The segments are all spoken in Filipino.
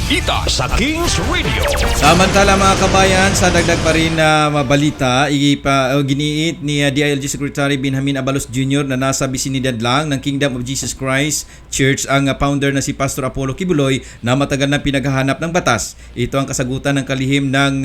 balita sa Kings Radio. Samantala mga kabayan, sa dagdag pa rin na mabalita, giniit ni DILG Secretary Benjamin Abalos Jr. na nasa bisinidad lang ng Kingdom of Jesus Christ Church ang founder na si Pastor Apollo Kibuloy na matagal na pinaghahanap ng batas. Ito ang kasagutan ng kalihim ng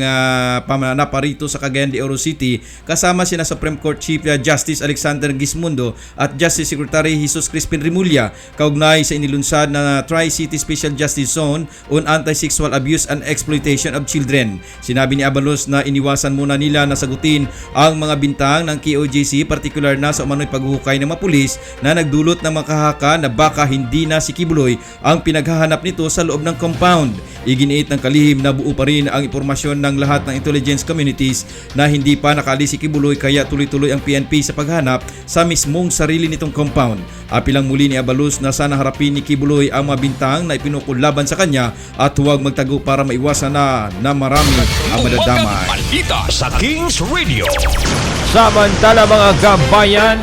pamananapa rito sa Cagayan de Oro City kasama sina Supreme Court Chief Justice Alexander Gismondo at Justice Secretary Jesus Crispin Rimulya kaugnay sa inilunsad na Tri-City Special Justice Zone on Anti-Sexual Abuse and Exploitation of Children. Sinabi ni Abalos na iniwasan muna nila na sagutin ang mga bintang ng KOJC, partikular na sa umano'y paghuhukay ng mga pulis na nagdulot ng makahaka na baka hindi na si Kibuloy ang pinaghahanap nito sa loob ng compound. Iginiit ng kalihim na buo pa rin ang impormasyon ng lahat ng intelligence communities na hindi pa nakaalis si Kibuloy kaya tuloy-tuloy ang PNP sa paghanap sa mismong sarili nitong compound. Apilang muli ni Abalos na sana harapin ni Kibuloy ang mga bintang na ipinukol laban sa kanya at huwag magtago para maiwasan na marami ang madadamay. Balita sa Kings Radio. Samantala mga kabayan,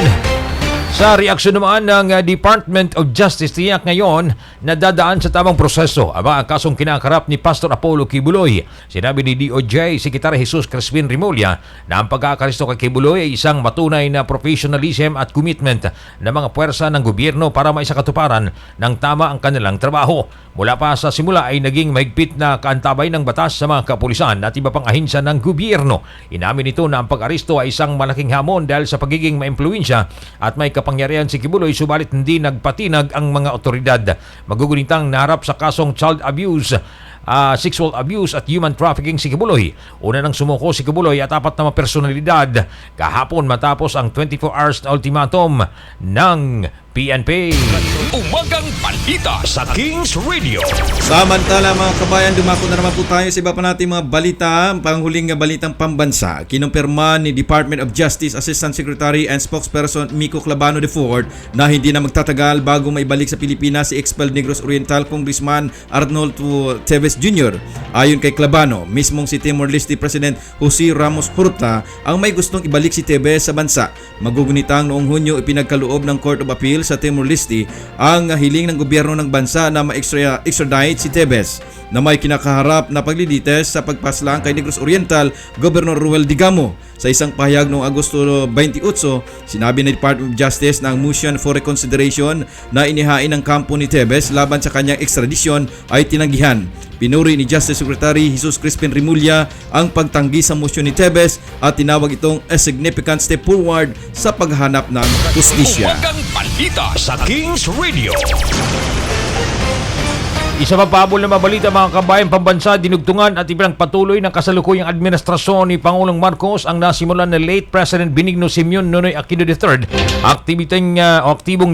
sa reaksyon naman ng Department of Justice, tiyak ngayon na dadaan sa tamang proseso ang mga kasong kinakarap ni Pastor Apollo Kibuloy. Sinabi ni DOJ Secretary Jesus Crispin Rimulya na ang pagkakaristo kay Kibuloy ay isang matunay na professionalism at commitment ng mga puwersa ng gobyerno para maisakatuparan ng tama ang kanilang trabaho. Mula pa sa simula ay naging mahigpit na kaantabay ng batas sa mga kapulisan at iba pang ahensya ng gobyerno. Inamin nito na ang pag-aristo ay isang malaking hamon dahil sa pagiging maimpluwensya at may kapangyarihan si Kibuloy, subalit hindi nagpatinag ang mga otoridad. Magugunitang naharap sa kasong child abuse, sexual abuse at human trafficking si Kibuloy. Una nang sumuko si Kibuloy at 4 na mga personalidad kahapon matapos ang 24 hours na ultimatum ng PNP. Umagang balita sa Kings Radio. Samantala mga kabayan, dumako na naman po tayo sa iba pa nating mga balita. Panghuling balitang pambansa, kinumpirma ni Department of Justice Assistant Secretary and Spokesperson Miko Clabano IV na hindi na magtatagal bago maibalik sa Pilipinas si expelled Negros Oriental Congressman Arnoldo Teves Jr. Ayon kay Clabano, mismong si Timor-Leste President Jose Ramos Horta ang may gustong ibalik si Teves sa bansa. Magugunitang noong Hunyo ipinagkaloob ng Court of Appeal sa Timor-Leste ang hiling ng gobyerno ng bansa na ma-extradite si Teves na may kinakaharap na paglilites sa pagpaslang kay Negros Oriental Governor Ruel Digamo. Sa isang pahayag noong Agosto 28, sinabi ng Department of Justice na ang motion for reconsideration na inihain ng kampo ni Teves laban sa kanyang extradition ay tinanggihan. Pinuri ni Justice Secretary Jesus Crispin Rimulya ang pagtanggi sa motion ni Teves at tinawag itong a significant step forward sa paghanap ng justisya. Umagang balita sa Kings Radio. Isa pa pabol na mabalita mga kabayan, pambansa, dinugtungan at ipinagpatuloy ng kasalukuyang administrasyon ni Pangulong Marcos ang nasimulan na late President Benigno Simeon Nonoy Aquino III, aktibong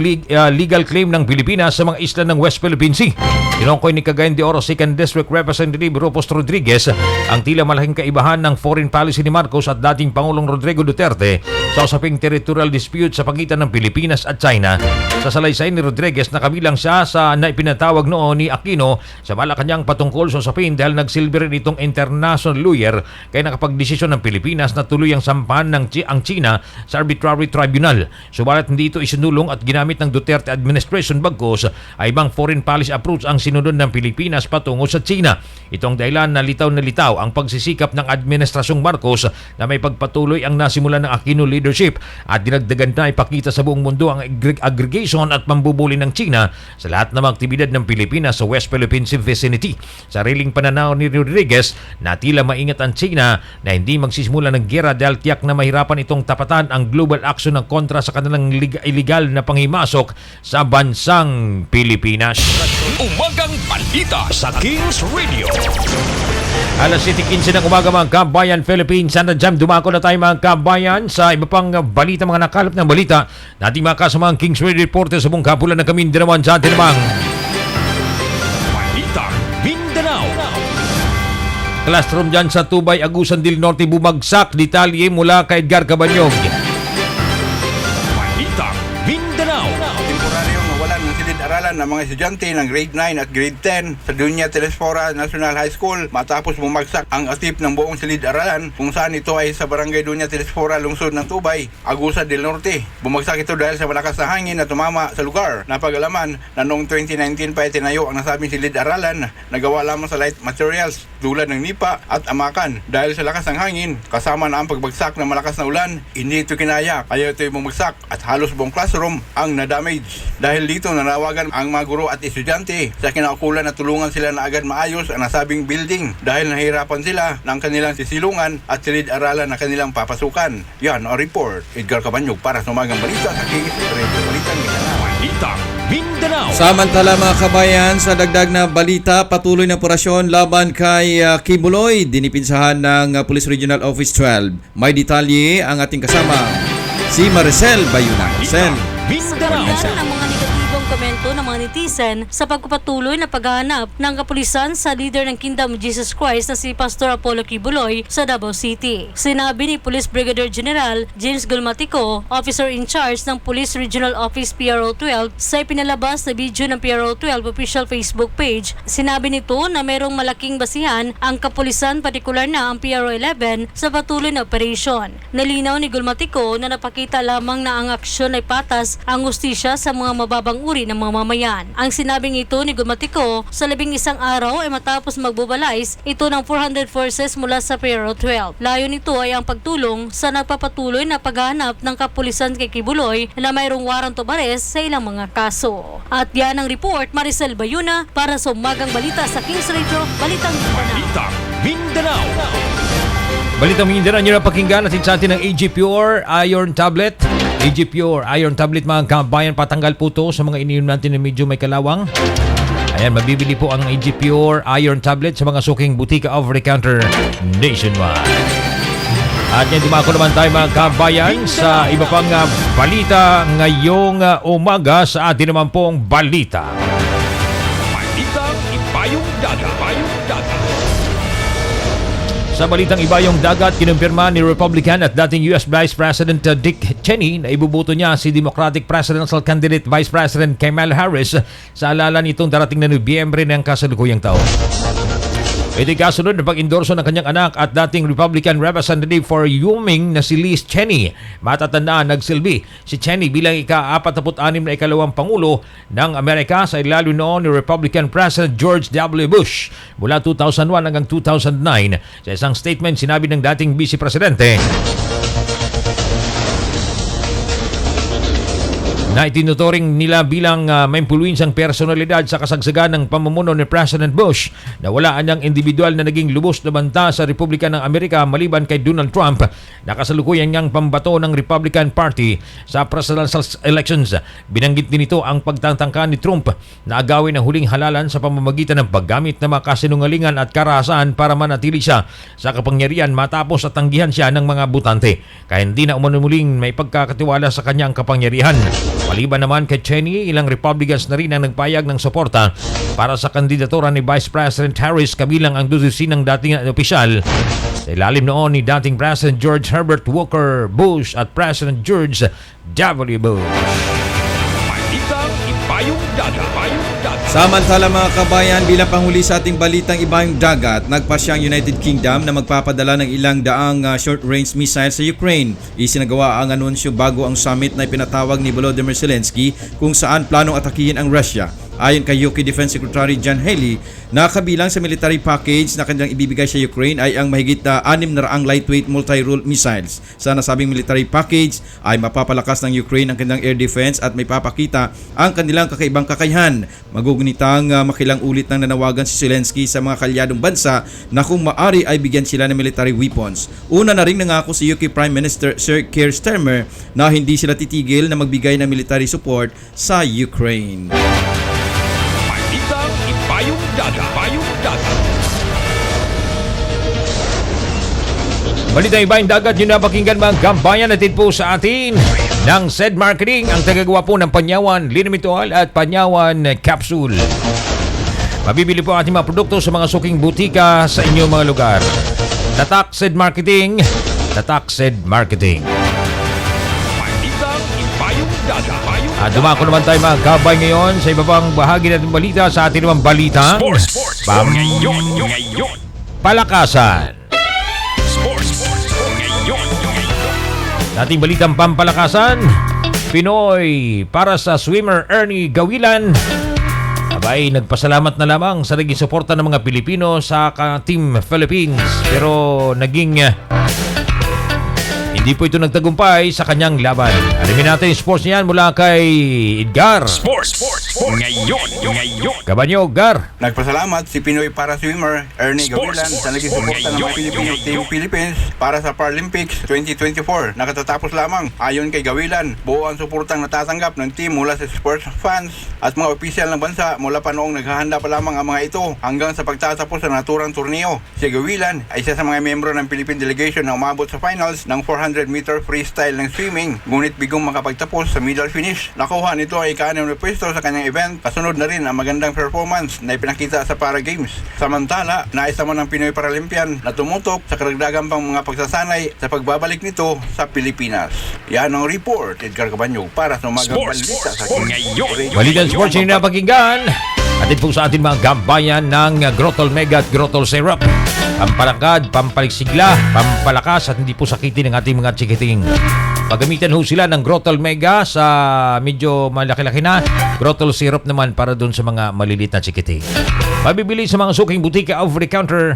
legal claim ng Pilipinas sa mga isla ng West Philippine Sea. Tinungkoy ni Cagayan de Oro 2nd District Representative Rufus Rodriguez ang tila malaking kaibahan ng foreign policy ni Marcos at dating Pangulong Rodrigo Duterte sa usaping territorial dispute sa pagitan ng Pilipinas at China. Sa salaysay ni Rodriguez na kabilang siya sa naipinatawag noon ni Aquino sa Malacanang patungkol sa usapin dahil nagsilbi rin itong international lawyer kaya nakapagdesisyon ng Pilipinas na tuloy ang sampahan ang China sa arbitrary tribunal. Subalit hindi ito isinulong at ginamit ng Duterte administration, bagkus ay ibang foreign policy approach ang sinunod ng Pilipinas patungo sa China. Itong dahilan na litaw ang pagsisikap ng administrasyong Marcos na may pagpatuloy ang nasimula ng Aquino leadership at dinagdagan na ipakita sa buong mundo ang aggregation at pambubuli ng China sa lahat ng mga aktibidad ng Pilipinas sa West Philippine Sea vicinity. Sariling pananaw ni Rodriguez na tila maingat ang China na hindi magsisimula ng gera dahil tiyak na mahirapan itong tapatan ang global action ng kontra sa kanilang illegal na panghimasok sa bansang Pilipinas. Umagang balita sa Kings Radio. Alas 7:15 ng umaga mga kabayan, Philippines. Sana dyan dumako na tayo mga kabayan sa iba pang balita, mga nakalap ng balita nating mga kasamang Kings Radio Reporter sa buong kapulan ng Mindanao sa atin namang Balita Mindanao. classroom dyan sa Tubay, Agusan del Norte bumagsak. Detalye mula kay Edgar Cabanyog. Balita Mindanao. Temporaryong nawalan ng silid-aralan pinag-aaralan ng mga estudyante ng grade 9 at grade 10 sa Dunya Telesfora National High School matapos bumagsak ang atip ng buong silid-aralan kung saan ito ay sa barangay Dunya Telesfora, lungsod ng Tubay, Agusa del Norte. Bumagsak ito dahil sa malakas na hangin na tumama sa lugar. Napag-alaman na noong 2019 pa itinayo ang nasabing silid-aralan na gawa lamang sa light materials tulad ng nipa at amakan. Dahil sa lakas ng hangin kasama na ang pagbagsak ng malakas na ulan, hindi ito kinaya kaya ito ay bumagsak at halos buong classroom ang na-damage. Dahil dito nanawagan ang mga guro at estudyante sa kinaukulan na tulungan sila na agad maayos ang nasabing building dahil nahihirapan sila ng kanilang sisilungan at silid-aralan na kanilang papasukan. Yan ang report. Edgar Cabanyog para sa Umagang Balita sa Kings Radio Balitang Mindanao. Balitang Mindanao. Samantala mga kabayan, sa dagdag na balita, patuloy na operasyon laban kay Kibuloy, dinipinsahan ng Police Regional Office 12. May detalye ang ating kasama, si Maricel Bayuna. Maricel. Mindanao. Yan ang mga negatibong komento ng mga netizen sa pagpapatuloy na paghahanap ng kapulisan sa leader ng Kingdom of Jesus Christ na si Pastor Apollo Kibuloy sa Davao City. Sinabi ni Police Brigadier General James Gulmatico, officer in charge ng Police Regional Office PRO 12, sa ipinalabas na video ng PRO 12 official Facebook page. Sinabi nito na mayroong malaking basihan ang kapulisan, partikular na ang PRO 11 sa patuloy na operasyon. Nalinaw ni Gulmatico na napakita lamang na ang aksyon ay patas ang hustisya sa mga mababang uri ng mamamayan. Ang sinabing ito ni Gulmatico sa 11 araw ay matapos magbubalais ito ng 400 forces mula sa PRO 12. Layo nito ay ang pagtulong sa nagpapatuloy na paghahanap ng kapulisan kay Kibuloy na mayroong warrant of arrest sa ilang mga kaso. At yan ang report, Maricel Bayuna para sa Umagang Balita sa Kings Radio, Balitang Mindanao. Balitang Mindanao. Balitang Mindanao, nyo na pakinggan natin sa atin ng AG Pure Iron Tablet. AG Pure Iron Tablet mga kabayan, patanggal po to sa mga ininom natin na medyo may kalawang. Ayan, mabibili po ang AG Pure Iron Tablet sa mga suking butika over-the-counter nationwide. At yan, dumako naman tayo mga kabayan sa iba pang balita ngayong umaga sa atin naman pong balita. Balitang Ibayong Dagat. Ibayong Dagat. Sa balitang Ibayong Dagat, kinumpirma ni Republican at dating US Vice President Dick Cheney na ibubuto niya si Democratic Presidential Candidate Vice President Kamala Harris sa alaala nitong darating na Nobyembre ng kasalukuyang taon. Ito'y kasunod na pag-endorso ng kanyang anak at dating Republican Representative for Wyoming na si Liz Cheney. Matatandaan, nagsilbi si Cheney bilang ika-46 na ikalawang Pangulo ng Amerika sa ilalim noon ni Republican President George W. Bush mula 2001 hanggang 2009. Sa isang statement, sinabi ng dating Vice Presidente na itinuturing nila bilang may impluwensang personalidad sa kasagsagan ng pamumuno ni President Bush na wala anyang individual na naging lubos na banta sa Republika ng Amerika maliban kay Donald Trump na kasalukuyan niyang pambato ng Republican Party sa presidential elections. Binanggit din ito ang pagtatangka ni Trump na agawin ang huling halalan sa pamamagitan ng paggamit ng mga kasinungalingan at karahasan para manatili siya sa kapangyarihan matapos at tanggihan siya ng mga butante. Kaya hindi na umunuling may pagkakatiwala sa kanyang kapangyarihan. Maliban naman kay Cheney, ilang Republicans na rin ang nagpayag ng suporta para sa kandidatura ni Vice President Harris, kabilang ang 12 ng dating opisyal sa ilalim noon ni dating President George Herbert Walker Bush at President George W. Bush. Balitang Ibayong Dagat. Ibayong Dagat. Samantala mga kabayan, bilang panghuli sa ating balitang Ibayong Dagat, nagpasya ang United Kingdom na magpapadala ng ilang daang short-range missiles sa Ukraine. Isinagawa ang anunsyo bago ang summit na ipinatawag ni Volodymyr Zelensky kung saan planong atakihin ang Russia. Ayon kay UK Defense Secretary John Healey, nakabilang sa military package na kanilang ibibigay sa Ukraine ay ang mahigit na 600 lightweight multi-role missiles. Sa nasabing military package ay mapapalakas ng Ukraine ang kanilang air defense at may papakita ang kanilang kakaibang kakayahan. Magugunitang makilang ulit ng nanawagan si Zelensky sa mga kalyadong bansa na kung maari ay bigyan sila ng military weapons. Una na rin nangako si UK Prime Minister Sir Keir Starmer na hindi sila titigil na magbigay ng military support sa Ukraine. Balitang Ibayong Dagat. Ibayong Dagat. Balita Ibayong Dagat, yun na pakinggan mga gambayan natin po sa atin ng SED Marketing, ang tagagawa po ng Panyawan Linamitual at Panyawan Capsule. Mabibili po ating mga produkto sa mga suking butika sa inyong mga lugar. Tatak SED Marketing. Tatak SED Marketing. Balitang Ibayong Dagat. Ibayong Dumako naman tayo mga kabay ngayon sa iba pang bahagi natin balita sa ating naman balita. Sports. Ngayon. Palakasan. Sports. Ngayon. Dating balitang pampalakasan, Pinoy para sa swimmer Ernie Gawilan. Abay, nagpasalamat na lamang sa naging suporta ng mga Pilipino sa Team Philippines. Pero naging hindi po ito nagtagumpay sa kanyang laban. Alamin natin yung sports niyan mula kay Edgar. Sports. Ngayon. Kabanyo, Edgar. Nagpasalamat si Pinoy para swimmer Ernie Gawilan sa naging suporta ng mga Pilipino Team Philippines para sa Paralympics 2024. Nakatatapos lamang. Ayon kay Gawilan, buo ang suportang natatanggap ng team mula sa sports fans at mga opisyal ng bansa mula pa noong naghahanda pa lamang ang mga ito hanggang sa pagtatapos ng naturang turneo. Si Gawilan ay isa sa mga miyembro ng Philippine delegation na umabot sa finals ng 400-meter freestyle ng swimming, ngunit bigong makapagtapos sa middle finish. Nakuha nito ay ika-6 na pwesto sa kanyang event. Kasunod na rin ang magandang performance na ipinakita sa Para Games. Samantala, nais naman ng Pinoy Paralympian na tumutok sa karagdagan pang mga pagsasanay sa pagbabalik nito sa Pilipinas. Yan ang report, Edgar Cabanyo, para sa umagang balita sa Ngayon. Balitan sports yung napakinggan. Atin po sa ating mga gambayan ng Grotol Mega at Grotol Syrup. Pampalakad, pampaligsigla, pampalakas at hindi po sakitin ng ating mga chikiting. Pagamitan ho sila ng Grotol Mega sa medyo malaki-laki na. Grotol Syrup naman para doon sa mga malilit na chikiting. Mabibili sa mga suking butika over the counter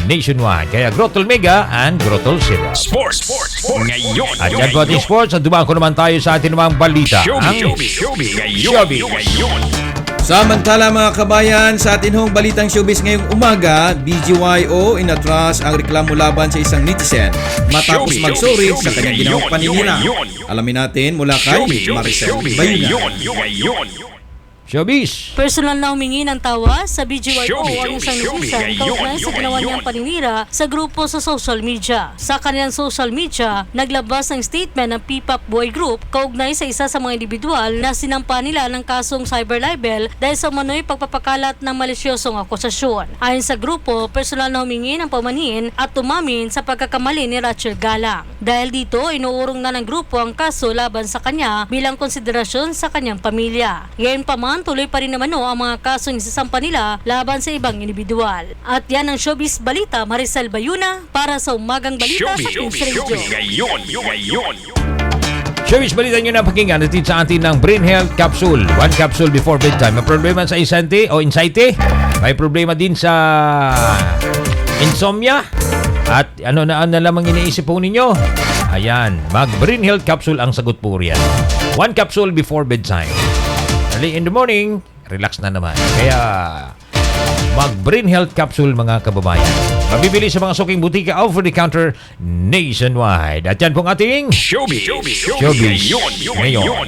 nationwide. Kaya Grotol Mega and Grotol Syrup. Sports. Ngayon. At yan po ating sports. At dumako naman tayo sa ating mga balita. Showbiz. Ngayon. Samantala mga kabayan, sa atin hong balitang showbiz ngayong umaga, BGYO inatras ang reklamo laban sa isang netizen matapos magsuri sa kanyang ginawang paninira. Alamin natin mula kay Maricel Bayuna. Showbiz. Personal na humingi ng tawa sa BGYO ang isang netizen kaugnay sa ginawa niyang paninira sa grupo sa social media. Sa kanilang social media, naglabas ng statement ng P-Pop Boy Group kaugnay sa isa sa mga individual na sinampa nila ng kasong cyber libel dahil sa umano'y pagpapakalat ng malisyosong akusasyon. Ayon sa grupo, personal na humingi ng pamanhin at umamin sa pagkakamali ni Rachel Galang. Dahil dito, inuurong na ng grupo ang kaso laban sa kanya bilang konsiderasyon sa kanyang pamilya. Ngayon pa man, tuloy pa rin naman ang mga kasong isasampa nila laban sa ibang individual. At yan ang showbiz balita, Maricel Bayuna para sa umagang balita sa Kings Radio. Ngayon. Showbiz balita nyo na pakinggan natin sa atin ng Brain Health Capsule. 1 capsule before bedtime. May problema sa insante o anxiety? May problema din sa insomnia? At ano na lamang iniisip po ninyo? Ayan, mag-Brain Health Capsule ang sagot po riyan. 1 capsule before bedtime. Early in the morning, relax na naman. Kaya mag-Brain Health Capsule mga kababayan. Mabibili sa mga suking butika over the counter nationwide. At yan pong ating Showbiz. Showbiz ngayon.